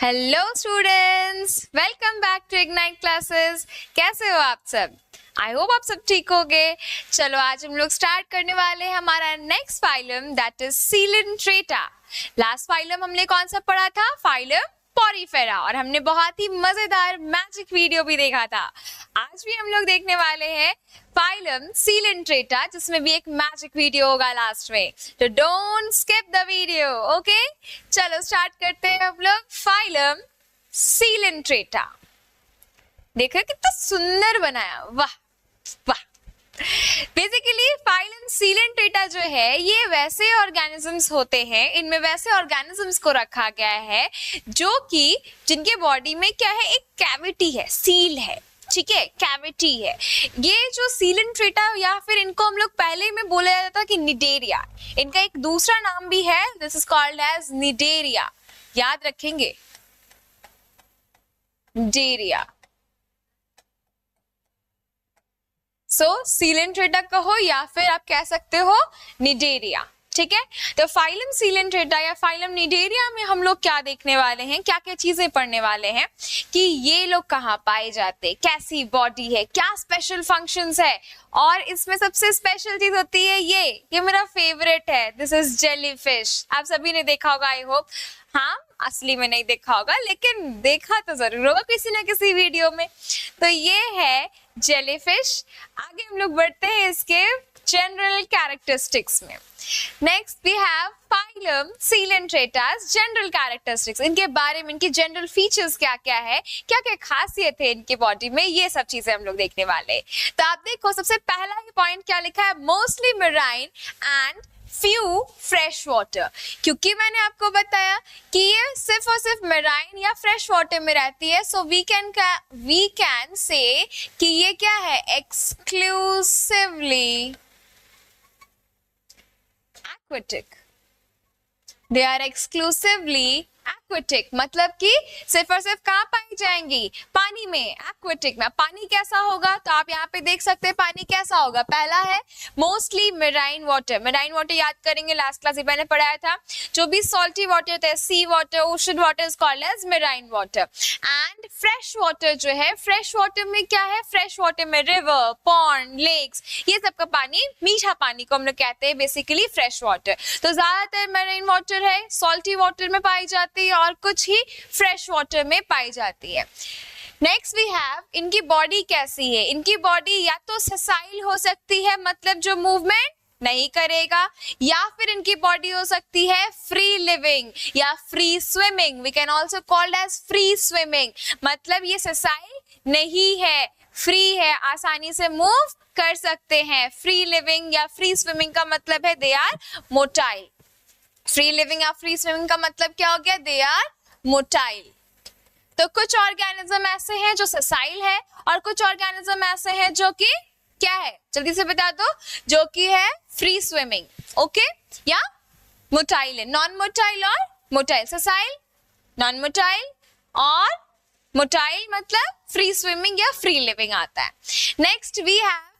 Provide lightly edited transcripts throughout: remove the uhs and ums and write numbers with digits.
Hello students, welcome back to Ignite classes. कैसे हो आप सब? आई होप आप सब ठीक होगे। चलो आज हम लोग स्टार्ट करने वाले हैं हमारा next phylum, that is Coelenterata. Last phylum हमने कौन सा पढ़ा था? फाइलम पोरीफेरा, और हमने बहुत ही मजेदार मैजिक वीडियो भी देखा था। आज भी हम लोग देखने वाले हैं फाइलम सीलेंट्रेटा, जिसमें भी एक मैजिक वीडियो होगा लास्ट में, तो don't skip the video. Okay, चलो स्टार्ट करते हैं हम लोग फाइलम सीलेंट्रेटा। देखो कितना सुंदर बनाया, वाह वाह। बेसिकली फाइलम सीलेंट्रेटा जो है ये वैसे ऑर्गेनिजम्स होते हैं, इनमें वैसे ऑर्गेनिजम्स को रखा गया है जो कि जिनके बॉडी में क्या है, एक कैविटी है, सील है, ठीक है, कैविटी है। ये जो सीलेंट्रेटा, या फिर इनको हम लोग पहले में बोला जाता था कि निडेरिया, इनका एक दूसरा नाम भी है, this is called as Cnidaria. याद रखेंगे, निडेरिया। सो सीलेंट्रेटा कहो या फिर आप कह सकते हो निडेरिया, ठीक है। तो फाइलम सीलेंट्रेटा या फाइलम निडेरिया में हम लोग क्या देखने वाले हैं, क्या क्या चीजें पढ़ने वाले हैं कि ये लोग कहाँ पाए जाते, कैसी बॉडी है, क्या स्पेशल फंक्शंस है, और इसमें सबसे स्पेशल चीज होती है ये मेरा फेवरेट है, दिस इज जेलीफिश। आप सभी ने देखा होगा, आई होप। हाँ, असली में नहीं देखा होगा, लेकिन देखा तो जरूर होगा किसी ना किसी वीडियो में। तो ये है जेलीफिश। आगे हम लोग बढ़ते हैं इसके जनरल कैरेक्टरिस्टिक्स में। Next we have phylum Coelenterata general characteristics. इनके बारे में, इनकी जनरल फीचर्स क्या क्या है, क्या क्या खासियत है इनके बॉडी में, ये सब चीजें हम लोग देखने वाले। तो आप देखो, सबसे पहला ही पॉइंट क्या लिखा है, mostly marine and few fresh water. क्योंकि मैंने आपको बताया कि ये सिर्फ और सिर्फ मेराइन या फ्रेश वाटर में रहती है, सो वी कैन से कि ये क्या है, exclusively aquatic. They are exclusively aquatic, मतलब कि सिर्फ और सिर्फ कहाँ पाई जाएंगी, पानी में, aquatic में। पानी कैसा होगा, तो आप यहाँ पे देख सकते हैं पानी कैसा होगा। पहला है mostly marine water. Marine water याद करेंगे, लास्ट क्लास में मैंने पढ़ाया था। जो भी सॉल्टी वाटर होता है, sea water, ocean water is called as marine water. And fresh water जो है, फ्रेश वाटर में क्या है, फ्रेश वाटर में रिवर, पॉन्ड, लेक्स, ये सब का पानी, मीठा पानी को हम लोग कहते हैं बेसिकली फ्रेश वाटर। तो ज्यादातर मेराइन वाटर है, सॉल्टी वाटर में पाई जाती है, और कुछ ही फ्रेश वाटर में पाई जाती है। नेक्स्ट वी हैव, इनकी बॉडी कैसी है। इनकी बॉडी या तो ससाइल हो सकती है, मतलब जो मूवमेंट नहीं करेगा, या फिर इनकी बॉडी हो सकती है फ्री लिविंग या free swimming. We can also called as free swimming, मतलब ये ससाइल नहीं है, फ्री है, आसानी से मूव कर सकते हैं। फ्री लिविंग या फ्री स्विमिंग का मतलब है they are motile. Free living या फ्री स्विमिंग का मतलब क्या हो गया, दे आर मोटाइल। तो कुछ ऑर्गेनिज्म ऐसे हैं जो ससाइल है, और कुछ ऑर्गेनिज्म ऐसे हैं जो कि क्या है, जल्दी से बता दो, जो कि है फ्री स्विमिंग, ओके, या मोटाइल है। नॉन मोटाइल और मोटाइल, ससाइल, नॉन मोटाइल और मोटाइल, मतलब फ्री स्विमिंग या फ्री लिविंग आता है। Next we have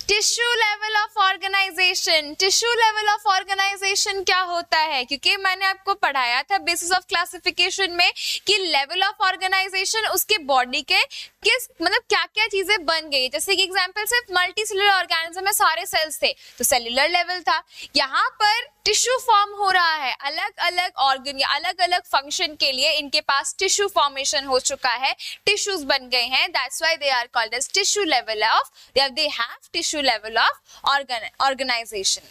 tissue level of organisation. Tissue level of organisation क्या होता है, क्योंकि मैंने आपको पढ़ाया था बेसिस ऑफ क्लासिफिकेशन में कि लेवल ऑफ ऑर्गेनाइजेशन उसके बॉडी के किस, मतलब क्या क्या चीजें बन गई। जैसे कि एग्जांपल, सिर्फ मल्टी सेलुलर ऑर्गेनिज्म में सारे सेल्स थे तो सेल्यूलर लेवल था। यहाँ पर टिश्यू फॉर्म हो रहा है, अलग अलग ऑर्गन या अलग अलग फंक्शन के लिए इनके पास टिश्यू फॉर्मेशन हो चुका है, टिश्यूज बन गए हैं, that's why they are called as tissue level of, they have tissue level of organisation.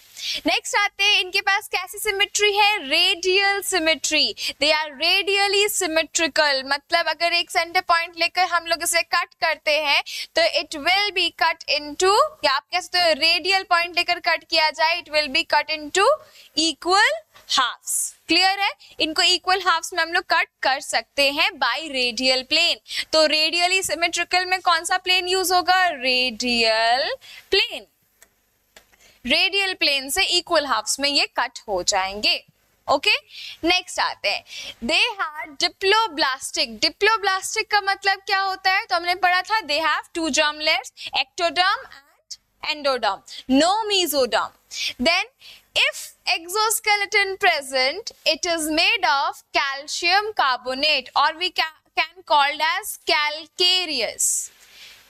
Next आते हैं, इनके पास कैसी सिमेट्री है, radial symmetry. They are radially symmetrical, मतलब अगर एक सेंटर पॉइंट लेकर हम लोग इसे कट करते हैं तो it will be cut into, या आप कह सकते हो रेडियल पॉइंट लेकर कट किया जाए, it will be cut into equal halves. Clear है, इनको इक्वल हाफ्स में हम लोग कट कर सकते हैं बाय रेडियल प्लेन। तो रेडियली सिमेट्रिकल में कौन सा प्लेन यूज होगा, रेडियल प्लेन। रेडियल प्लेन से इक्वल हाफ्स में ये कट हो जाएंगे, ओके। नेक्स्ट आते हैं, दे हैव डिप्लोब्लास्टिक। डिप्लोब्लास्टिक का मतलब क्या होता है, तो हमने पढ़ा था they have two germ layers, ectoderm and endoderm, no mesoderm. Then If exoskeleton present, it is made of calcium carbonate or we can called as calcareous.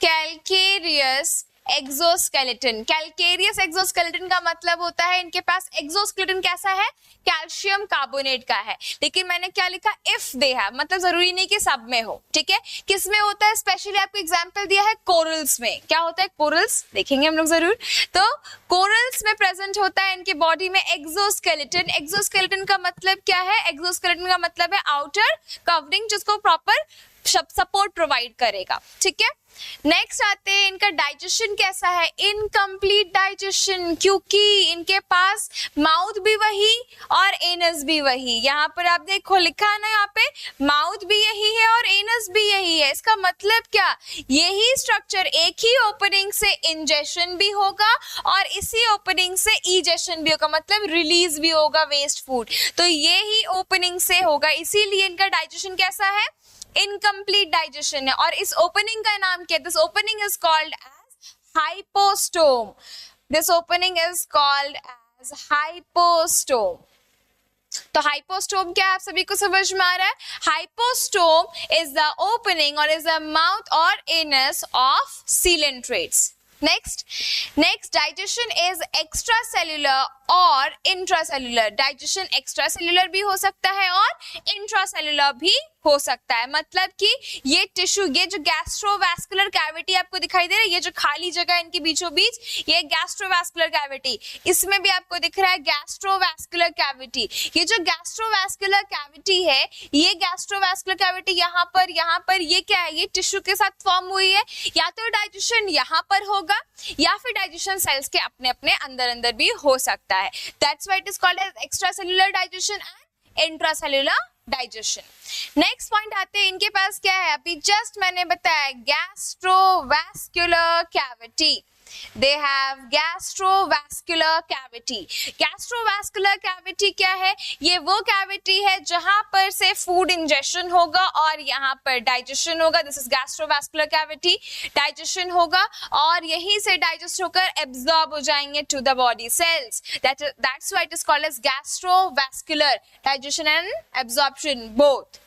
Calcareous exoskeleton. Calcareous exoskeleton का मतलब होता है इनके पास एक्सोस्केलेटन कैसा है, calcium carbonate का है. लेकिन मैंने क्या लिखा, इफ दे हैव, मतलब जरूरी नहीं कि सब में हो. ठीक है, किस में होता है, स्पेशली आपको एग्जांपल दिया है कोरल्स में. क्या होता है कोरल्स, देखेंगे हम लोग जरूर. तो कोरल्स में प्रेजेंट होता है इनके बॉडी में एक्सोस्केलेटन. एक्सोस्केलेटन का मतलब क्या है, एक्सोस्केलेटन का मतलब है आउटर कवरिंग जिसको प्रॉपर सपोर्ट प्रोवाइड करेगा. ठीक है, नेक्स्ट आते हैं इनका डाइजेशन कैसा है, इनकम्प्लीट डाइजेशन, क्योंकि इनके पास माउथ भी वही और एनस भी वही. यहाँ पर आप देखो लिखा है ना, यहाँ पे माउथ भी यही है और एनस भी यही है. इसका मतलब क्या, यही स्ट्रक्चर एक ही ओपनिंग से इंजेशन भी होगा और इसी ओपनिंग से इजेशन भी होगा, मतलब रिलीज भी होगा वेस्ट फूड. तो ये ही ओपनिंग से होगा, इसीलिए इनका डाइजेशन कैसा है, इनकम्प्लीट डाइजेशन है. और इस ओपनिंग का नाम क्या है, this opening is called as hypostome. This opening is called as hypostome. तो हाइपोस्टोम क्या आप सभी को समझ में आ रहा है, हाइपोस्टोम इज द ओपनिंग और इज द माउथ और anus of coelenterates. Next digestion is extra cellular और इंट्रासेल्यूलर. डाइजेशन एक्स्ट्रा सेल्यूलर भी हो सकता है और इंट्रासेल्यूलर भी हो सकता है. मतलब कि ये टिश्यू, ये जो गैस्ट्रोवैस्कुलर कैविटी आपको दिखाई दे रहा है, ये जो खाली जगह है इनके बीचों बीच, ये गैस्ट्रोवैस्कुलर कैविटी, इसमें भी आपको दिख रहा है गैस्ट्रोवैस्कुलर कैविटी. ये जो गैस्ट्रोवैस्कुलर कैविटी है, ये गैस्ट्रोवैस्कुलर कैविटी यहाँ पर ये क्या है, ये टिश्यू के साथ फॉर्म हुई है. या तो डाइजेशन यहाँ पर होगा या फिर डाइजेशन सेल्स के अपने अपने अंदर भी हो सकता है. That's why it is called as extracellular digestion and intracellular digestion. Next point आते हैं, इनके पास क्या है, अभी जस्ट मैंने बताया gastrovascular cavity. They have gastrovascular cavity. Gastrovascular cavity क्या है, ये वो कैविटी है जहां पर से फूड इंजेशन होगा और यहाँ पर डाइजेशन होगा. This is gastrovascular cavity. Digestion होगा और यहीं से डाइजेस्ट होकर एब्जॉर्ब हो जाएंगे to the body cells. That's why it is called as gastrovascular. Digestion and absorption both.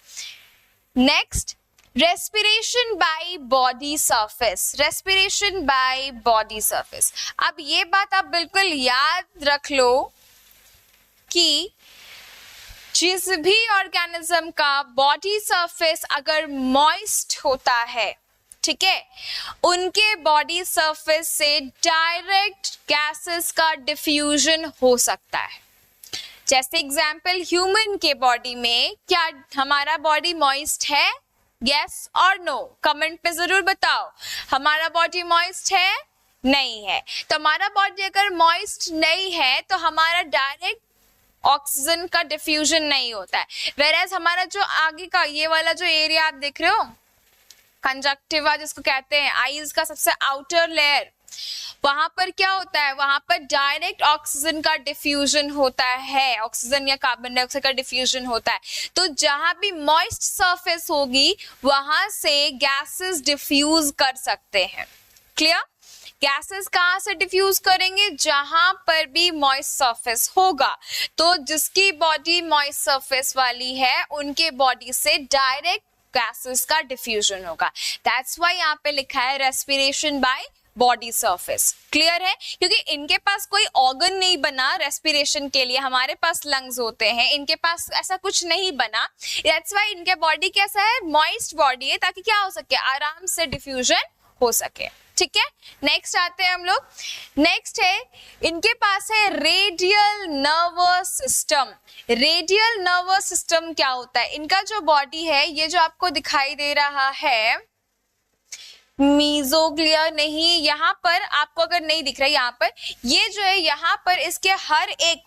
Next, respiration by body surface. Respiration by body surface. अब ये बात आप बिल्कुल याद रख लो कि जिस भी ऑर्गेनिज्म का बॉडी सरफेस अगर मॉइस्ट होता है, ठीक है, उनके बॉडी सरफेस से डायरेक्ट गैसेस का डिफ्यूजन हो सकता है. जैसे एग्जाम्पल, ह्यूमन के बॉडी में क्या हमारा बॉडी मॉइस्ट है, यस और नो, कमेंट पे जरूर बताओ. हमारा बॉडी मॉइस्ट है, नहीं है. तो हमारा बॉडी अगर मॉइस्ट नहीं है तो हमारा डायरेक्ट ऑक्सीजन का डिफ्यूजन नहीं होता है. वेरएज हमारा जो आगे का ये वाला जो एरिया आप देख रहे हो, कंजक्टिवा जिसको कहते हैं, आईज का सबसे आउटर लेयर, वहां पर क्या होता है, वहां पर डायरेक्ट ऑक्सीजन का डिफ्यूजन होता है, ऑक्सीजन या कार्बन डाइऑक्साइड का डिफ्यूजन होता है. तो जहां भी मॉइस्ट सरफेस होगी वहां से गैसेस डिफ्यूज कर सकते हैं. क्लियर? गैसेस कहां से डिफ्यूज करेंगे, जहां पर भी मॉइस्ट सरफेस होगा. तो जिसकी बॉडी मॉइस्ट सरफेस वाली है उनके बॉडी से डायरेक्ट गैसेस का डिफ्यूजन होगा. दैट्स व्हाई यहाँ पे लिखा है respiration by body surface. Clear है? क्योंकि इनके पास कोई ऑर्गन नहीं बना रेस्पिरेशन के लिए. हमारे पास लंग्स होते हैं, इनके पास ऐसा कुछ नहीं बना. दैट्स व्हाई इनके बॉडी कैसा है, मॉइस्ट बॉडी है, ताकि क्या हो सके, आराम से डिफ्यूजन हो सके. ठीक है, नेक्स्ट आते हैं हम लोग. नेक्स्ट है, इनके पास है radial nervous system. Radial nervous system क्या होता है, इनका जो बॉडी है, ये जो आपको दिखाई दे रहा है मीजोग्लिया नहीं, यहाँ पर आपको अगर नहीं दिख रहा है, यहाँ पर ये जो है, यहाँ पर इसके हर एक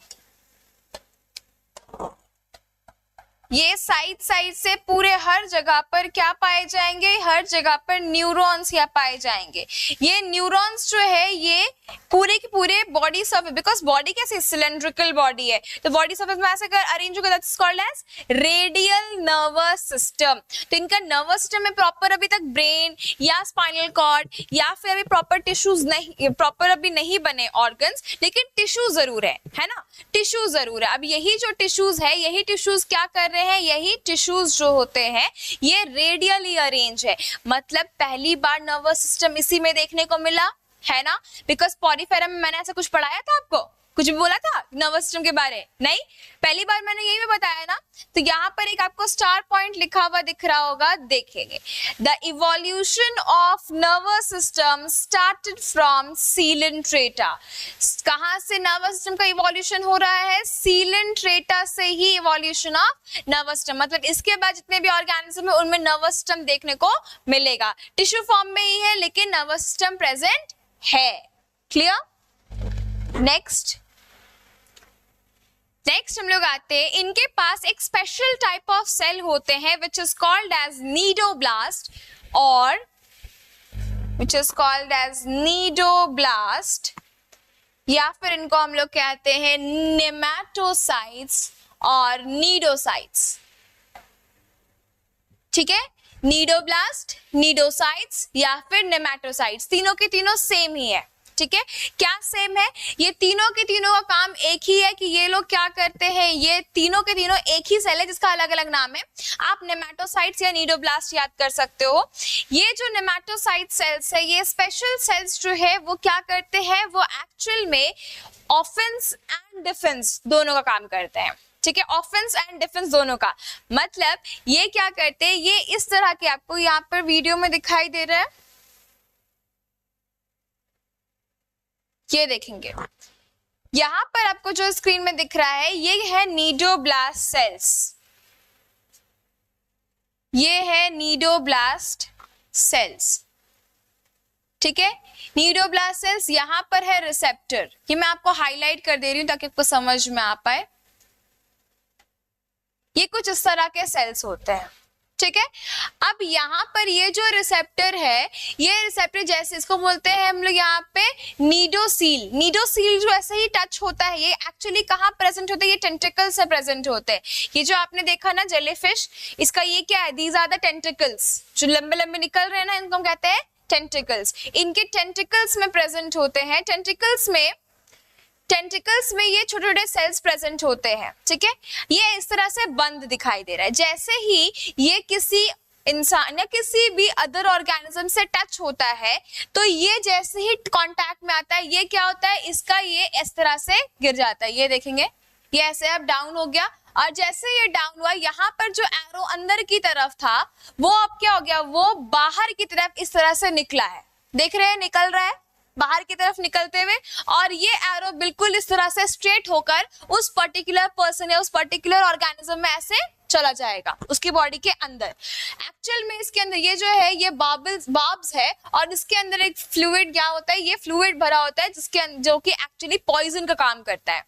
ये साइड से पूरे हर जगह पर क्या पाए जाएंगे, हर जगह पर न्यूरॉन्स या पाए जाएंगे। ये न्यूरॉन्स जो है ये पूरे के पूरे बॉडी सर्फेस, बिकॉज बॉडी कैसे सिलेंड्रिकल बॉडी है तो बॉडी सर्फेस में ऐसे कर अरेंज होगा, that's called as radial nervous system. तो इनका नर्वस सिस्टम में प्रॉपर अभी तक ब्रेन या स्पाइनल कॉर्ड या फिर अभी प्रॉपर टिश्यूज नहीं, प्रॉपर अभी नहीं बने ऑर्गन्स, लेकिन टिश्यू जरूर है ना, टिश्यू जरूर है। अब यही जो टिश्यूज है, यही टिश्यूज क्या कर रहे हैं, यही टिश्यूज जो होते हैं ये रेडियली अरेंज है। मतलब पहली बार नर्वस सिस्टम इसी में देखने को मिला है ना, बिकॉज पॉरीफेरम में मैंने ऐसा कुछ पढ़ाया था, आपको कुछ भी बोला था नर्वस सिस्टम के बारे, नहीं, पहली बार मैंने यही में बताया ना। तो यहाँ पर एक आपको स्टार पॉइंट लिखा हुआ दिख रहा होगा, देखेंगे। The evolution of nervous system started from Coelenterata. कहाँ से नर्वस सिस्टम का इवोल्यूशन हो रहा है, सीलेंट्रेटा से ही इवोल्यूशन ऑफ नर्वस सिस्टम। मतलब इसके बाद जितने भी ऑर्गेनिज्म है उनमें नर्वस सिस्टम देखने को मिलेगा, टिश्यू फॉर्म में ही है लेकिन नर्वस सिस्टम प्रेजेंट है। क्लियर? नेक्स्ट हम लोग आते हैं, इनके पास एक स्पेशल टाइप ऑफ सेल होते हैं which is called as cnidoblast, और which is called as cnidoblast, या फिर इनको हम लोग कहते हैं नेमाटोसाइट्स और नीडोसाइट्स। ठीक है, नीडोब्लास्ट, नीडोसाइट्स या फिर नेमाटोसाइट्स, तीनों के तीनों सेम ही है। ठीक है, क्या सेम है, ये तीनों के तीनों का काम एक ही है कि ये लोग क्या करते हैं, ये तीनों के तीनों एक ही सेल है जिसका अलग अलग नाम है। आप नेमाटोसाइट्स या नीडोब्लास्ट याद कर सकते हो। ये जो नेमाटोसाइट सेल्स है, ये स्पेशल सेल्स जो है वो क्या करते हैं, वो एक्चुअल में ऑफेंस एंड डिफेंस दोनों का काम करते हैं। ठीक है, ऑफेंस एंड डिफेंस दोनों का मतलब ये क्या करते हैं, ये इस तरह के आपको यहाँ पर वीडियो में दिखाई दे रहा है, ये देखेंगे यहां पर आपको जो स्क्रीन में दिख रहा है ये है नीडोब्लास्ट सेल्स, ये है नीडोब्लास्ट सेल्स। ठीक है, नीडोब्लास्ट सेल्स, यहां पर है रिसेप्टर, ये मैं आपको हाईलाइट कर दे रही हूं ताकि आपको समझ में आ पाए। ये कुछ इस तरह के सेल्स होते हैं। ठीक है, अब यहाँ पर ये जो रिसेप्टर है, ये रिसेप्टर जैसे इसको बोलते हैं हम लोग यहाँ पे नीडोसील। नीडोसील जो ऐसे ही टच होता है, ये एक्चुअली कहाँ प्रेजेंट होते हैं, ये टेंटिकल से प्रेजेंट होते हैं। ये जो आपने देखा ना जेलीफिश, इसका ये क्या है, दीज आर द टेंटिकल्स, जो लंबे लंबे निकल रहे हैं ना, इनको हम कहते हैं टेंटिकल्स। इनके टेंटिकल्स में प्रेजेंट होते हैं, टेंटिकल्स में ये छोटे छोटे सेल्स प्रेजेंट होते हैं। ठीक है, ये इस तरह से बंद दिखाई दे रहा है। जैसे ही ये किसी इंसान या किसी भी अदर ऑर्गेनिज्म से टच होता है तो ये जैसे ही कांटेक्ट में आता है, ये क्या होता है, इसका ये इस तरह से गिर जाता है। ये देखेंगे, ये ऐसे अब डाउन हो गया, और जैसे ये डाउन हुआ, यहाँ पर जो एरो अंदर की तरफ था वो अब क्या हो गया, वो बाहर की तरफ इस तरह से निकला है। देख रहे हैं, निकल रहा है बाहर की तरफ निकलते हुए, और ये एरो बिल्कुल इस तरह से स्ट्रेट होकर उस पर्टिकुलर पर्सन या उस पर्टिकुलर ऑर्गेनिज्म में ऐसे चला जाएगा उसकी बॉडी के अंदर। एक्चुअल में इसके अंदर ये जो है ये बाब्स है, और इसके अंदर एक फ्लूइड क्या होता है, ये फ्लूइड भरा होता है जिसके जो कि एक्चुअली पॉइजन का काम करता है।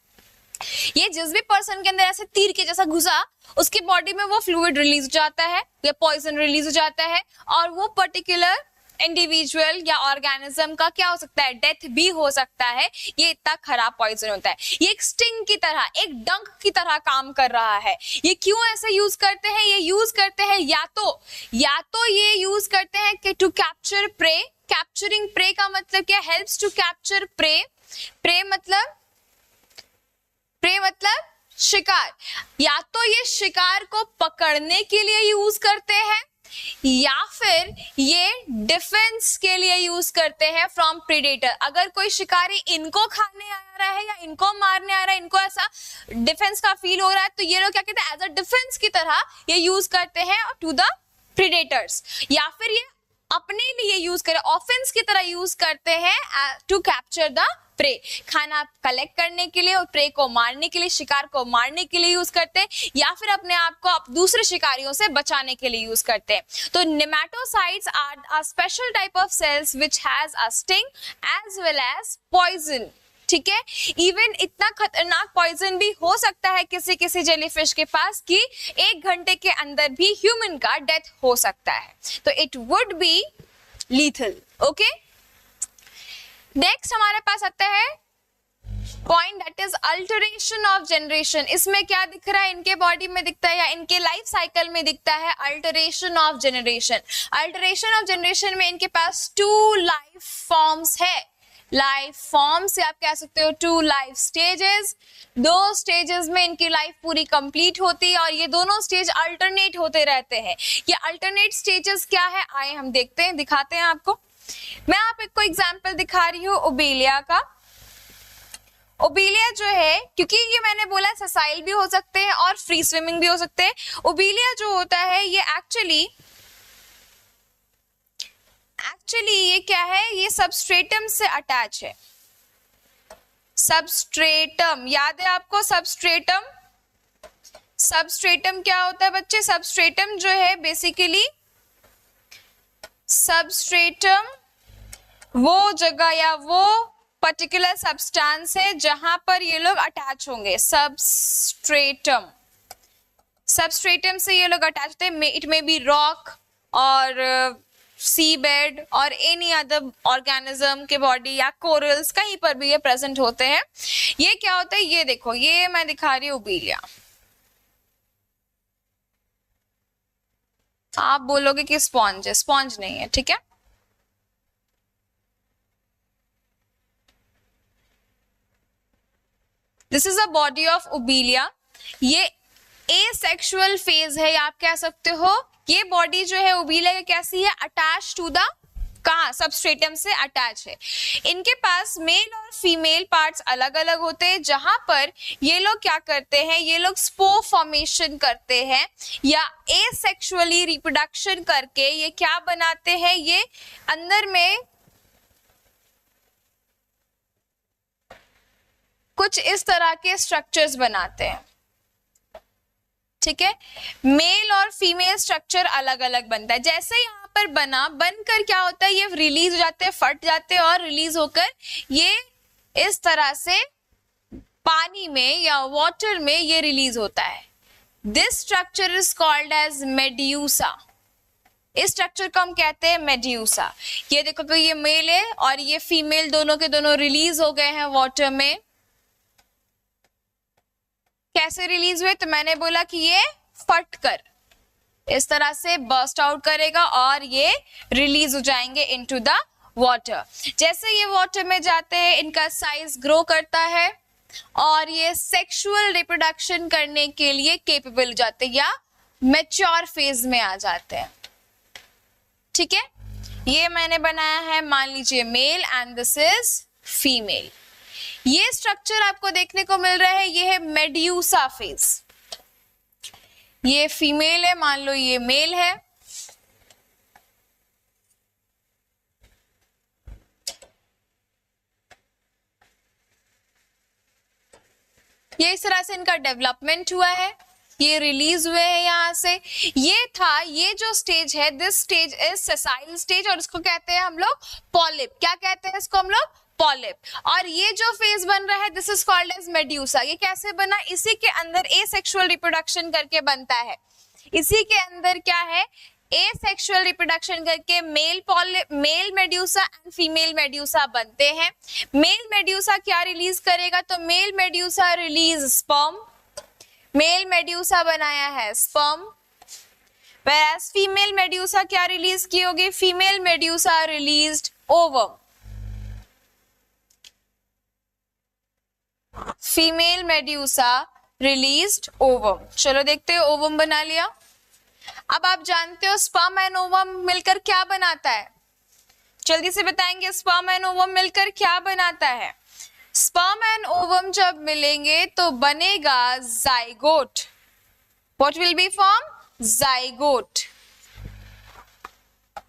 ये जिस भी पर्सन के अंदर ऐसे तीर के जैसा घुसा, उसकी बॉडी में वो फ्लूइड रिलीज हो जाता है या पॉइजन रिलीज हो जाता है, और वो पर्टिकुलर इंडिविजुअल या ऑर्गेनिज्म का क्या हो सकता है, डेथ भी हो सकता है। ये इतना खराब पॉइजन होता है। ये एक स्टिंग की तरह, एक डंक की तरह काम कर रहा है। ये क्यों ऐसे यूज करते हैं, ये यूज करते हैं या तो ये यूज करते हैं कि to capture prey. Capturing prey का मतलब क्या, helps to capture prey. Prey मतलब शिकार। या तो ये शिकार को पकड़ने के लिए यूज करते हैं, या फिर ये डिफेंस के लिए यूज करते हैं फ्रॉम प्रीडेटर। अगर कोई शिकारी इनको खाने आ रहा है या इनको मारने आ रहा है, इनको ऐसा डिफेंस का फील हो रहा है, तो ये लोग क्या कहते हैं, एज अ डिफेंस की तरह ये यूज करते हैं टू द प्रीडेटर्स। या फिर ये अपने लिए यूज करें, ऑफेंस की तरह यूज करते हैं टू कैप्चर द प्रे। खाना कलेक्ट करने के लिए और प्रे को मारने के लिए, शिकार को मारने के लिए यूज करते हैं, या फिर अपने आप को दूसरे शिकारियों से बचाने के लिए यूज करते हैं। तो nematocytes are a special type of cells which has a sting as well as poison. ठीक है, इवन इतना खतरनाक पॉइजन भी हो सकता है किसी किसी जेलीफिश के पास कि 1 घंटे के अंदर भी ह्यूमन का डेथ हो सकता है, तो it would be lethal. Okay, next हमारे पास आता है point that is alteration of generation. इसमें क्या दिख रहा है, इनके बॉडी में दिखता है या इनके लाइफ साइकिल में दिखता है alteration of generation. Alteration of generation में इनके पास 2 लाइफ फॉर्म्स है, लाइफ फॉर्म से आप कह सकते हो 2 लाइफ स्टेजेस। 2 स्टेजेस में इनकी लाइफ पूरी कंप्लीट होती है और ये दोनों स्टेज अल्टरनेट होते रहते हैं। ये अल्टरनेट स्टेजेस क्या है, आए हम देखते हैं, दिखाते हैं आपको। मैं आपको एग्जांपल दिखा रही हूँ ओबेलिया का। ओबेलिया जो है, क्योंकि ये मैंने बोला ससाइल भी हो सकते हैं और फ्री स्विमिंग भी हो सकते हैं। ओबेलिया जो होता है ये एक्चुअली ये क्या है, ये सबस्ट्रेटम से अटैच है। सबस्ट्रेटम याद है आपको, सबस्ट्रेटम। सबस्ट्रेटम क्या होता है बच्चे, सबस्ट्रेटम जो है बेसिकली, सबस्ट्रेटम वो जगह या वो पर्टिकुलर सब्सटेंस है जहां पर ये लोग अटैच होंगे। सबस्ट्रेटम, सबस्ट्रेटम से ये लोग अटैच होते हैं। इट मे बी रॉक और सी बेड और एनी अदर ऑर्गेनिज्म के बॉडी या कोरल्स, कहीं पर भी ये प्रेजेंट होते हैं। ये क्या होता है, ये देखो, ये मैं दिखा रही हूँ ओबेलिया। आप बोलोगे कि स्पॉन्ज है, स्पॉन्ज नहीं है, ठीक है। This is a body of Obelia. ये एसेक्सुअल फेज है, आप कह सकते हो। ये बॉडी जो है ओबेलिया की कैसी है, अटैच टू द, कहा, सबस्ट्रेटम से अटैच है। इनके पास मेल और फीमेल पार्ट्स अलग अलग होते हैं, जहां पर ये लोग क्या करते हैं, ये लोग स्पोर फॉर्मेशन करते हैं या एसेक्सुअली रिप्रोडक्शन करके ये क्या बनाते हैं, ये अंदर में कुछ इस तरह के स्ट्रक्चर्स बनाते हैं, ठीक है। मेल और फीमेल स्ट्रक्चर अलग अलग बनता है। जैसे यहाँ पर बनकर क्या होता है, ये रिलीज हो जाते हैं, फट जाते हैं और रिलीज होकर ये इस तरह से पानी में या वाटर में ये रिलीज होता है। This structure is called as medusa. इस स्ट्रक्चर को हम कहते हैं मेड्यूसा। ये देखो तो ये मेल है और ये फीमेल, दोनों के दोनों रिलीज हो गए हैं वाटर में। कैसे रिलीज हुए, तो मैंने बोला कि ये फट कर इस तरह से बर्स्ट आउट करेगा और ये रिलीज हो जाएंगे इनटू द वाटर। जैसे ये वाटर में जाते हैं, इनका साइज ग्रो करता है और ये सेक्सुअल रिप्रोडक्शन करने के लिए केपेबल हो जाते हैं या मैच्योर फेज में आ जाते हैं, ठीक है। ये मैंने बनाया है, मान लीजिए male and this is female. ये स्ट्रक्चर आपको देखने को मिल रहा है, ये है मेड्यूसा फेज। ये फीमेल है, मान लो ये मेल है। ये इस तरह से इनका डेवलपमेंट हुआ है, ये रिलीज हुए हैं यहाँ से। ये था, ये जो स्टेज है, this stage is sessile stage और इसको कहते हैं हम लोग पॉलिप। क्या कहते हैं इसको हम लोग, पॉलिप। और ये जो फेज बन रहा है, this is called as medusa. ये कैसे बना, इसी के अंदर एसेक्सुअल रिप्रोडक्शन करके बनता है। इसी के अंदर क्या है, एसेक्सुअल रिप्रोडक्शन करके male medusa and female medusa बनते हैं। मेल मेड्यूसा क्या रिलीज करेगा, तो male medusa release sperm. Male medusa बनाया है स्पर्म, whereas फीमेल मेड्यूसा क्या रिलीज की होगी, female medusa released ovum. Female medusa released ovum. चलो देखते हैं, ओवम बना लिया। अब आप जानते हो स्पर्म एंड ओवम मिलकर क्या बनाता है, जल्दी से बताएंगे, स्पर्म एंड ओवम मिलकर क्या बनाता है। स्पर्म एंड ओवम जब मिलेंगे तो बनेगा zygote. What will be form, zygote.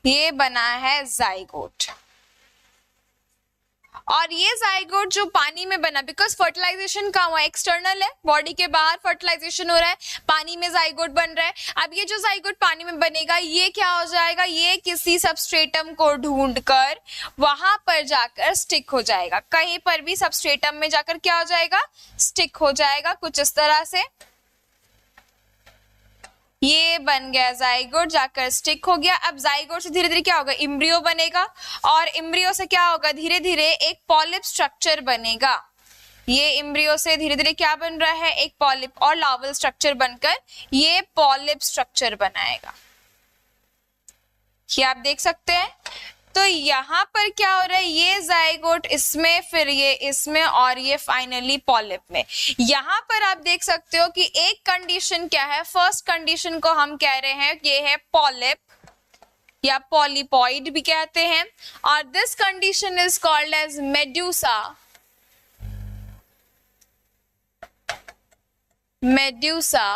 ये बना है जाइगोट। और ये जाइगोट जो पानी में बना, बिकॉज फर्टिलाइजेशन कहाँ हुआ, एक्सटर्नल है, बॉडी के बाहर फर्टिलाइजेशन हो रहा है, पानी में जाइगोट बन रहा है। अब ये जो जाइगोट पानी में बनेगा ये क्या हो जाएगा, ये किसी सबस्ट्रेटम को ढूंढकर वहां पर जाकर स्टिक हो जाएगा, कहीं पर भी सबस्ट्रेटम में जाकर क्या हो जाएगा, स्टिक हो जाएगा, कुछ इस तरह से। ये बन गया जाइगोट, जाकर स्टिक हो गया। अब जाइगोट से धीरे धीरे क्या होगा, इम्ब्रियो बनेगा, और इम्ब्रियो से क्या होगा, धीरे धीरे एक पॉलिप स्ट्रक्चर बनेगा। ये इम्ब्रियो से धीरे धीरे क्या बन रहा है, एक पॉलिप और लार्वल स्ट्रक्चर बनकर ये पॉलिप स्ट्रक्चर बनाएगा। ये आप देख सकते हैं। तो यहाँ पर क्या हो रहा है, ये जाइगोट इसमें, फिर ये इसमें, और ये फाइनली पॉलिप में। यहाँ पर आप देख सकते हो कि एक कंडीशन क्या है, फर्स्ट कंडीशन को हम कह रहे हैं ये है पॉलिप या पॉलिपॉइड भी कहते हैं, और this condition is called as medusa. Medusa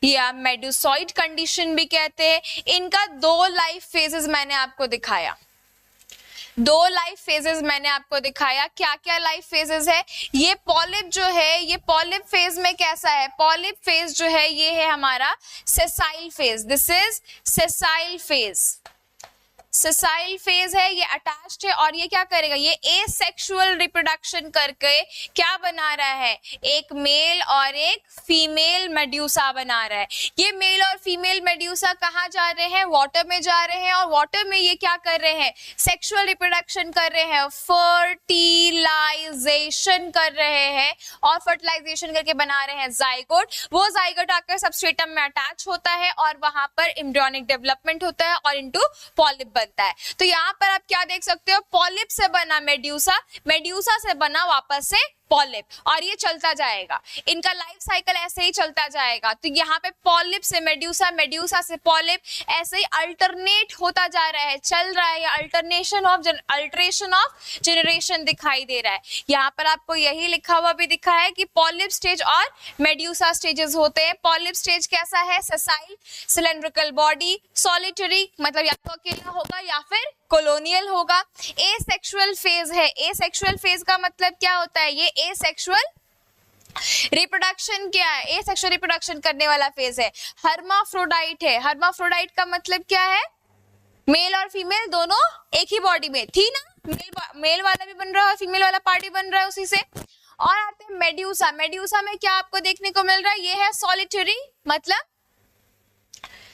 या मेडुसॉइड कंडीशन भी कहते हैं। इनका दो लाइफ फेजेस मैंने आपको दिखाया, दो लाइफ फेजेस मैंने आपको दिखाया। क्या क्या लाइफ फेजेस है, ये पॉलिप जो है, ये पॉलिप फेज में कैसा है, पॉलिप फेज जो है ये है हमारा sessile phase, this is sessile phase. Sessile phase है, ये अटैच्ड है, और ये क्या करेगा, ये एसेक्सुअल रिप्रोडक्शन करके क्या बना रहा है, एक मेल और एक फीमेल मेड्यूसा बना रहा है। ये मेल और फीमेल मेड्यूसा कहाँ जा रहे हैं, वाटर में जा रहे हैं, और वाटर में ये क्या कर रहे हैं, सेक्सुअल रिप्रोडक्शन कर रहे हैं, फर्टिलाइजेशन कर रहे हैं, और फर्टिलाइजेशन करके बना रहे हैं जाइगोट। वो जाइगोट आकर सबस्ट्रेटम में अटैच होता है, और वहां पर एम्ब्रियोनिक डेवलपमेंट होता है, और इनटू पॉलिप बनता है। तो यहाँ पर आप क्या देख सकते हो, पॉलिप से बना मेड्यूसा, मेड्यूसा से बना वापस से पॉलिप, और ये चलता जाएगा, इनका लाइफ साइकिल ऐसे ही चलता जाएगा। तो यहाँ पे पॉलिप से मेड्यूसा, मेड्यूसा से पॉलिप, ऐसे ही अल्टरनेट होता जा रहा है, चल रहा है, या alternation of alteration of generation दिखाई दे रहा है। यहाँ पर आपको यही लिखा हुआ भी दिखा है कि पॉलिप स्टेज और मेड्यूसा स्टेजेस होते हैं। पॉलिप स्टेज कैसा है, सेसाइल, सिलेंड्रिकल बॉडी, सॉलिटरी, मतलब या तो अकेला होगा या फिर कॉलोनियल होगा। एसेक्सुअल फेज है, एसेक्सुअल फेज का मतलब क्या होता है, ये एसेक्सुअल रिप्रोडक्शन क्या है, एसेक्सुअल रिप्रोडक्शन करने वाला फेज है। हर्माफ्रोडाइट है, हर्माफ्रोडाइट का मतलब क्या है, मेल और फीमेल दोनों एक ही बॉडी में थी ना, मेल वाला भी बन रहा है, फीमेल वाला पार्ट भी बन रहा है उसी से। और आते हैं मेड्यूसा, मेड्यूसा में क्या आपको देखने को मिल रहा है, ये है सॉलिटरी, मतलब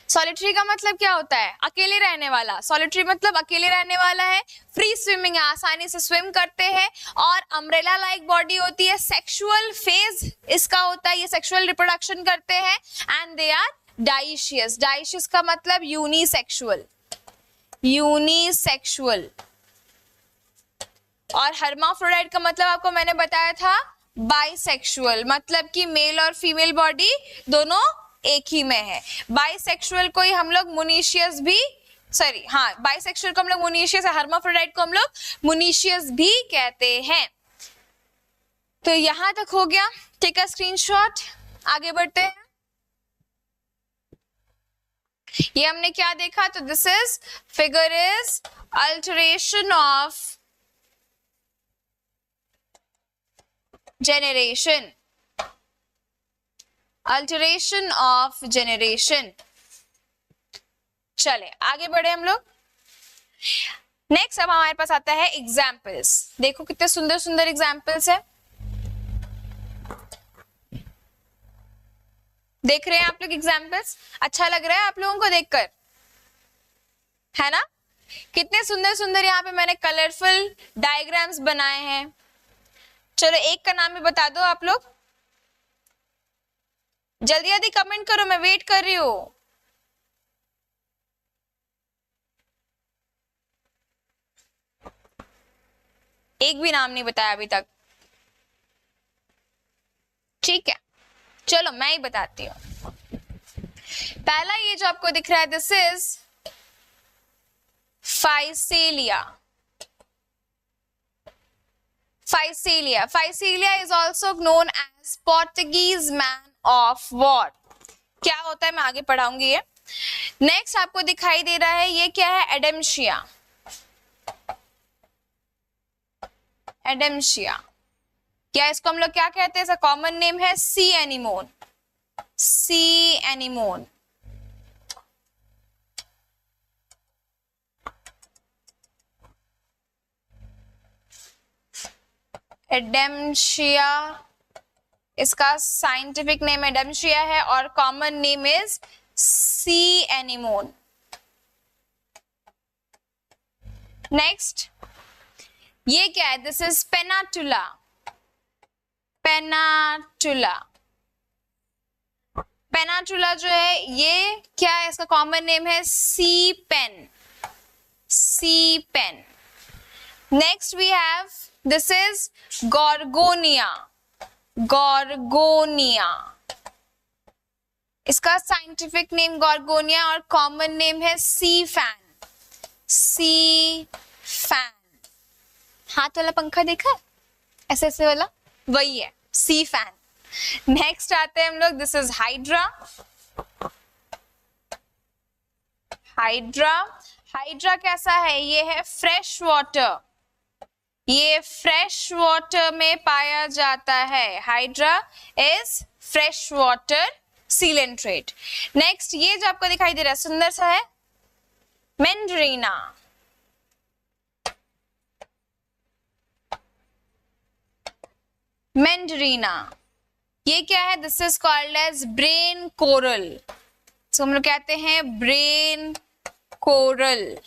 सॉलिटरी का मतलब क्या होता है, अकेले रहने वाला, सॉलिटरी मतलब अकेले रहने वाला है। फ्री स्विमिंग है, आसानी से स्विम करते हैं, और अम्ब्रेला लाइक बॉडी होती है। सेक्सुअल फेज इसका होता है, ये सेक्सुअल रिप्रोडक्शन करते हैं, and they are dioecious. Dioecious का मतलब यूनिसेक्सुअल, यूनिसेक्सुअल। और हर्माफ्रोडाइट का मतलब आपको मैंने बताया था बाइसेक्सुअल, मतलब कि मेल और फीमेल बॉडी दोनों एक ही में है। बाइसेक्सुअल को ही हम लोग मोनीशियस भी, सॉरी हाँ, बाइसेक्सुअल को हम लोग मोनीशियस, हर्माफ्रोडाइट को हम लोग मोनीशियस भी कहते हैं। तो यहां तक हो गया, टेक अ स्क्रीनशॉट, आगे बढ़ते हैं। ये हमने क्या देखा, तो this is figure is alteration of generation, alteration of generation. चले आगे बढ़े हम लोग। नेक्स्ट अब हमारे पास आता है एग्जाम्पल्स। देखो कितने सुंदर सुंदर एग्जाम्पल्स है, देख रहे हैं आप लोग एग्जाम्पल्स, अच्छा लग रहा है आप लोगों को देखकर, है ना। कितने सुंदर सुंदर यहाँ पे मैंने कलरफुल डायग्राम्स बनाए हैं। चलो एक का नाम भी बता दो आप लोग, जल्दी जल्दी कमेंट करो, मैं वेट कर रही हूँ। एक भी नाम नहीं बताया अभी तक, ठीक है चलो मैं ही बताती हूँ। पहला ये जो आपको दिख रहा है, this is Physalia. Physalia. Physalia is also known as Portuguese man of war. क्या होता है मैं आगे पढ़ाऊंगी ये। नेक्स्ट आपको दिखाई दे रहा है, ये क्या है, एडमशिया। एडेम्शिया, क्या इसको हम लोग क्या कहते हैं? इसका कॉमन नेम है सी एनीमोन, सी एनीमोन। एडेम्शिया, इसका साइंटिफिक नेम एडेम्शिया है और common name is sea anemone. Next, ये क्या है? This is Pennatula, Pennatula. Pennatula जो है ये क्या है? इसका कॉमन नेम है sea pen, sea pen. Next we have, this is Gorgonia, Gorgonia. इसका साइंटिफिक नेम गॉर्गोनिया और कॉमन नेम है सी फैन, सी फैन। हाथ वाला पंखा देखा है, ऐसे ऐसे वाला, वही है सी फैन। नेक्स्ट आते हैं हम लोग, this is hydra, hydra. Hydra कैसा है? ये है फ्रेश वाटर, ये फ्रेश वाटर में पाया जाता है। Hydra is fresh water coelenterate. Next, ये जो आपको दिखाई दे रहा है सुंदर सा है, मैंड्रीना, मैंड्रीना। ये क्या है? This is called as brain coral, तो हम लोग कहते हैं ब्रेन कोरल।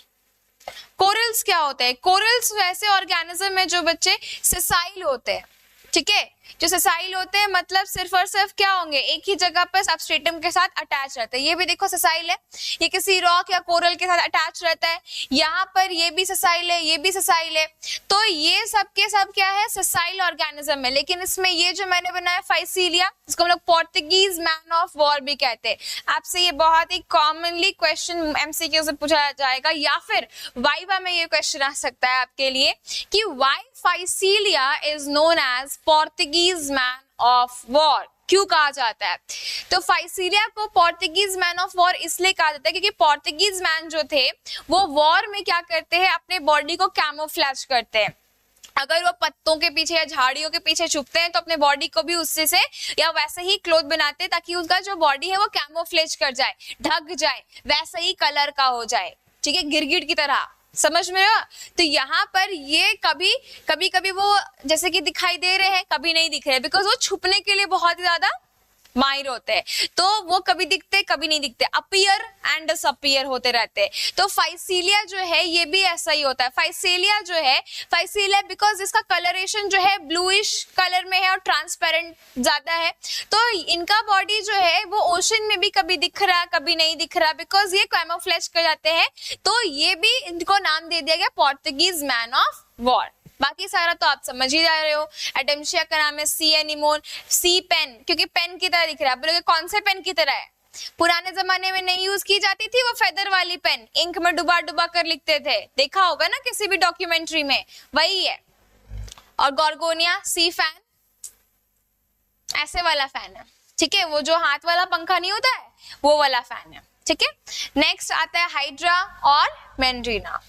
कोरल्स क्या होते हैं? कोरल्स वैसे ऑर्गेनिज्म है जो बच्चे सेसाइल होते हैं, ठीक है? जो सेसाइल होते हैं मतलब सिर्फ और सिर्फ क्या होंगे? एक ही जगह पर सबस्ट्रेटम के साथ अटैच रहते हैं। ये भी देखो सेसाइल है, ये किसी रॉक या कोरल के साथ अटैच रहता है। यहाँ पर ये भी सेसाइल है, ये भी सेसाइल है। तो ये सब के सब क्या है? सेसाइल ऑर्गेनिज्म है। लेकिन इसमें ये जो मैंने बनाया फाइसीलिया, इसको हम लोग पोर्टुगीज मैन ऑफ वॉर भी कहते हैं। आपसे ये बहुत ही कॉमनली क्वेश्चन एमसीक्यू से पूछा जाएगा या फिर वाइवा में ये क्वेश्चन आ सकता है आपके लिए कि why Physalia is known as Portuguese man of war. क्यों कहा जाता है? तो फाइसीलिया को पोर्टुगीज मैन ऑफ वॉर इसलिए कहा जाता है क्योंकि पोर्टुगीज मैन जो थे वो वॉर में क्या करते हैं? अपने बॉडी को कैमोफ्लेज करते हैं। अगर वो पत्तों के पीछे या झाड़ियों के पीछे छुपते हैं तो अपने बॉडी को भी उससे से या वैसे ही क्लोथ बनाते हैं ताकि उनका जो बॉडी है वो कैमोफ्लेज कर जाए, ढक जाए, वैसा ही कलर का हो जाए, ठीक है? गिरगिट की तरह, समझ में आ? तो यहाँ पर ये कभी कभी वो जैसे कि दिखाई दे रहे हैं, कभी नहीं दिख रहे, बिकॉज वो छुपने के लिए बहुत ही ज्यादा माहिर होते हैं। तो वो कभी दिखते कभी नहीं दिखते, अपीयर एंड डिसअपीयर होते रहते हैं। तो फाइसीलिया जो है ये भी ऐसा ही होता है। फाइसीलिया जो है, फाइसीलिया बिकॉज इसका कलरेशन जो है ब्लूइश कलर में है और ट्रांसपेरेंट ज्यादा है, तो इनका बॉडी जो है वो ओशन में भी कभी दिख रहा कभी नहीं दिख रहा, बिकॉज ये कैमोफ्लेज कर जाते हैं। तो ये भी इनको नाम दे दिया गया पोर्टुगीज मैन ऑफ वॉर। बाकी सारा तो आप समझ ही जा रहे हो। एडेम्शिया का नाम है सी एनीमोन, सी पेन क्योंकि पेन की तरह दिख रहा है। बोलोगे कौन से पेन की तरह है? पुराने जमाने में नहीं यूज की जाती थी वो फेदर वाली पेन, इंक में डुबा डुबा कर लिखते थे, देखा होगा ना किसी भी डॉक्यूमेंट्री में, वही है। और गॉर्गोनिया सी फैन, ऐसे वाला फैन है, ठीक है? वो जो हाथ वाला पंखा नहीं होता है वो वाला फैन है, ठीक है? नेक्स्ट आता है हाइड्रा और मैंड्रीना।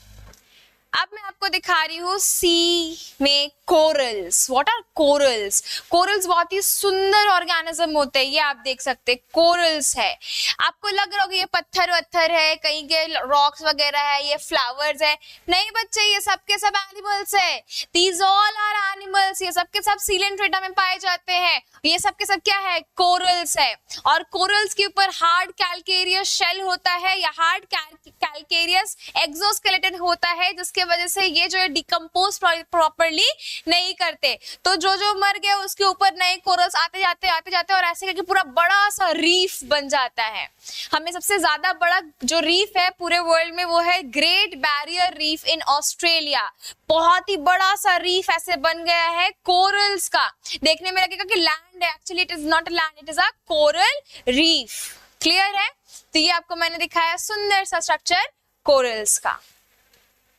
अब मैं आपको दिखा रही हूँ सी में corals. What are corals? Corals बहुत ही सुंदर ऑर्गेनिज्म होते हैं, ये आप देख सकते हैं कोरल्स है। आपको लग रहा होगा ये पत्थर वत्थर है, कहीं के रॉक्स वगैरह है, ये फ्लावर्स है। नहीं बच्चे, ये सब के सब एनिमल्स है। दीज ऑल आर एनिमल्स, ये सब के सब सीलेंट्रेटा में पाए जाते हैं। ये सब के सब क्या है? कोरल्स है। और कोरल्स के ऊपर हार्ड कैल्केरियस शेल होता है या हार्ड कैल्केरियस एक्सोस्केलेटन होता है, जिसके वजह से ये जो है डिकम्पोज प्रॉपर्ली नहीं करते। तो जो मर गए उसके ऊपर नए कोरल्स आते जाते और ऐसे करके पूरा बड़ा सा रीफ बन जाता है। हमें सबसे ज्यादा बड़ा जो रीफ है पूरे वर्ल्ड में वो है great barrier reef in Australia. बहुत ही बड़ा सा रीफ ऐसे बन गया है कोरल्स का। देखने में लगेगा कि लैंड है, actually it is not a land, it is a coral reef. Clear है? तो ये आपको मैंने दिखाया सुंदर सा स्ट्रक्चर कोरल्स का,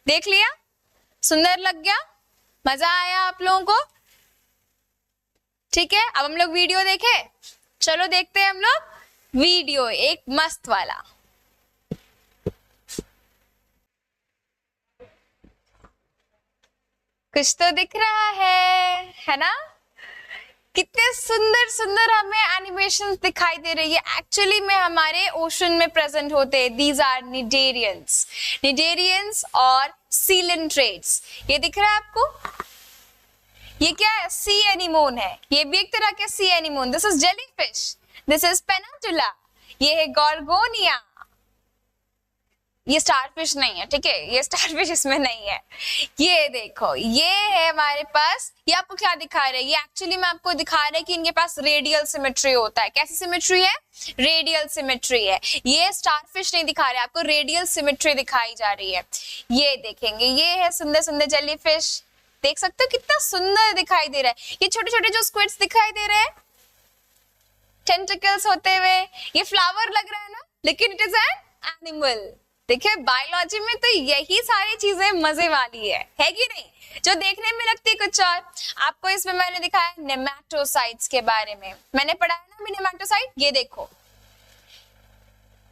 देख लिया? सुंदर लग गया? मजा आया आप लोगों को? ठीक है, अब हम लोग वीडियो देखे, चलो देखते हैं हम लोग वीडियो एक मस्त वाला। कुछ तो दिख रहा है ना? कितने सुंदर सुंदर हमें एनिमेशन दिखाई दे रही है, एक्चुअली में हमारे ओशन में प्रेजेंट होते हैं। दीज आर निडेरियंस, निडेरियंस और सीलेंट्रेट्स। ये दिख रहा है आपको? ये क्या है? सी एनिमोन है, ये भी एक तरह के सी anemone. This is jellyfish, this is Pennatula, ये है गॉर्गोनिया। ये स्टारफिश नहीं है, ठीक है, ये स्टारफिश इसमें नहीं है। ये देखो, ये है हमारे पास, ये आपको क्या दिखा रहे हैं? ये एक्चुअली में आपको दिखा रहे हैं कि इनके पास रेडियल सिमेट्री होता है। कैसी सिमेट्री है? रेडियल सिमेट्री है। ये स्टारफिश नहीं दिखा रहे आपको, रेडियल सिमेट्री दिखाई जा रही है। ये देखेंगे, ये है सुंदर सुंदर जेलीफिश, देख सकते हो कितना सुंदर दिखाई दे रहा है। ये छोटे छोटे जो स्क्विड्स दिखाई दे रहे हैं टेंटिकल्स होते हुए, ये फ्लावर लग रहा है ना, लेकिन इट इज एन एनिमल। देखिए बायोलॉजी में तो यही सारी चीजें मजे वाली है कि नहीं? जो देखने में लगती है कुछ और। आपको इसमें मैंने दिखाया नेमेटोसाइट्स के बारे में, मैंने पढ़ा है ना नेमेटोसाइट। ये देखो,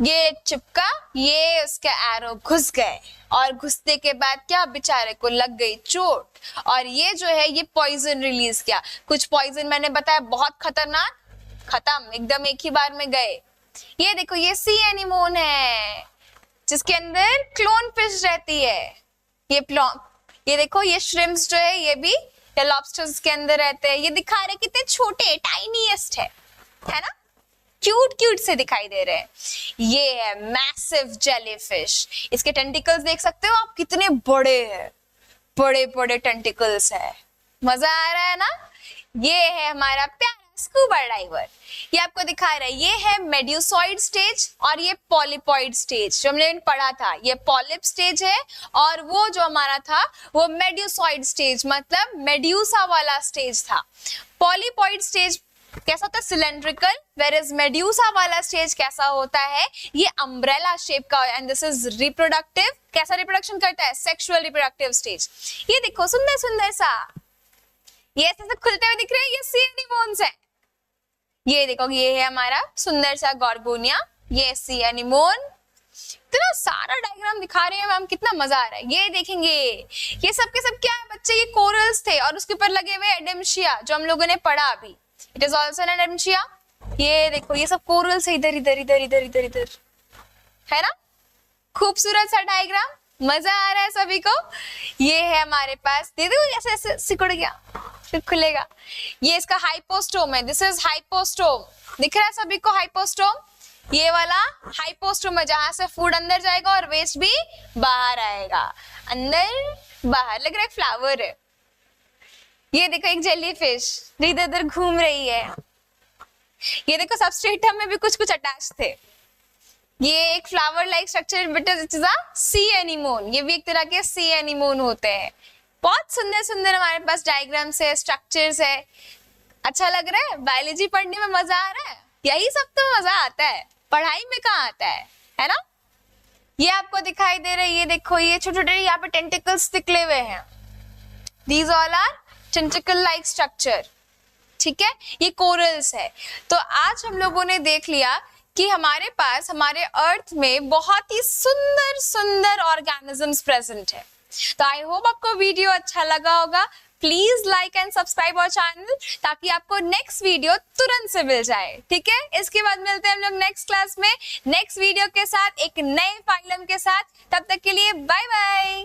ये चिपका, ये उसके एरो घुस गए और घुसने के बाद क्या, बेचारे को लग गई चोट, और ये जो है ये पॉइजन रिलीज किया। कुछ पॉइजन मैंने बताया बहुत खतरनाक, खत्म एकदम एक ही बार में गए। ये देखो, ये सी एनिमोन है जिसके अंदर क्लोन फिश रहती है। ये देखो, ये श्रिम्प्स जो है ये भी या लॉबस्टर्स के अंदर रहते हैं। ये दिखा रहे कितने छोटे, टाइनीएस्ट है ना, क्यूट क्यूट से दिखाई दे रहे हैं। ये है मैसिव जेलीफिश, इसके टेंटिकल्स देख सकते हो आप कितने बड़े हैं, बड़े बड़े टेंटिकल्स है। मजा आ रहा है ना? ये है हमारा प्यारा स्कूबा डाइवर। ये आपको दिखा रहा है, ये है मेड्यूसॉइड स्टेज और ये पॉलिपॉइड स्टेज जो हमने पढ़ा था। ये पॉलिप स्टेज है और वो जो हमारा था वो मेड्यूसॉइड स्टेज, मतलब मेड्यूसा वाला स्टेज था। पॉलिपॉइड स्टेज कैसा होता है? सिलेंड्रिकल, वेयर इज मेड्यूसा वाला स्टेज कैसा होता है? ये अम्ब्रेला शेप का, एंड दिस इज रिप्रोडक्टिव। कैसा रिप्रोडक्शन करता है? Sexual reproductive stage. ये देखो सुंदर सुंदर सा, ये ऐसे खुलते हुए दिख रहे हैं, ये सी एनिमोन्स है। ये देखो, ये है हमारा सुंदर सा गॉर्गोनिया, ये सी एनिमोन। इतना सारा डायग्राम दिखा रहे हैं मैम, कितना मजा आ रहा है। ये देखेंगे, ये सब के सब क्या है बच्चे? ये कोरल्स थे और उसके ऊपर लगे हुए एडेम्शिया जो हम लोगों ने पढ़ा अभी। It is also an Adamsia. ये देखो, ये सब कोरल्स है, इधर इधर इधर इधर इधर इधर, है ना? खूबसूरत सा डायग्राम, मजा आ रहा है सभी को। ये है हमारे पास, दे दो ऐसे ऐसे सिकुड़ गया फिर खुलेगा। ये इसका हाइपोस्टोम है, दिस इज हाइपोस्टोम। दिख रहा है सभी को हाइपोस्टोम? ये वाला हाइपोस्टोम है जहां से फूड अंदर जाएगा और वेस्ट भी बाहर आएगा। अंदर बाहर, लग रहा है फ्लावर है। ये देखो एक जेलीफिश इधर उधर घूम रही है। ये देखो सबस्ट्रेटम में भी कुछ कुछ अटैच थे। ये एक flower like structure, but it is a C anemone. ये भी एक तरह के सी एनिमोन होते हैं। बहुत सुंदर सुंदर हमारे पास डायग्राम्स है, स्ट्रक्चर्स है। अच्छा लग रहा है? बायोलॉजी पढ़ने में मजा आ रहा है? यही सब तो मजा आता है, पढ़ाई में कहाँ आता है ना? ये आपको दिखाई दे रहा है, ये देखो, ये छोटे छोटे यहाँ पे टेंटिकल्स निकले हुए हैं। These all are tentacle like structure, ठीक है? ये कोरल्स है। तो आज हम लोगों ने देख लिया कि हमारे पास हमारे अर्थ में बहुत ही सुंदर सुंदर ऑर्गेनिजम्स प्रेजेंट है। तो आई होप आपको वीडियो अच्छा लगा होगा। Please like and subscribe our channel ताकि आपको नेक्स्ट वीडियो तुरंत से मिल जाए, ठीक है? इसके बाद मिलते हैं हम लोग नेक्स्ट क्लास में नेक्स्ट वीडियो के साथ, एक नए फाइलम के साथ। तब तक के लिए बाय बाय।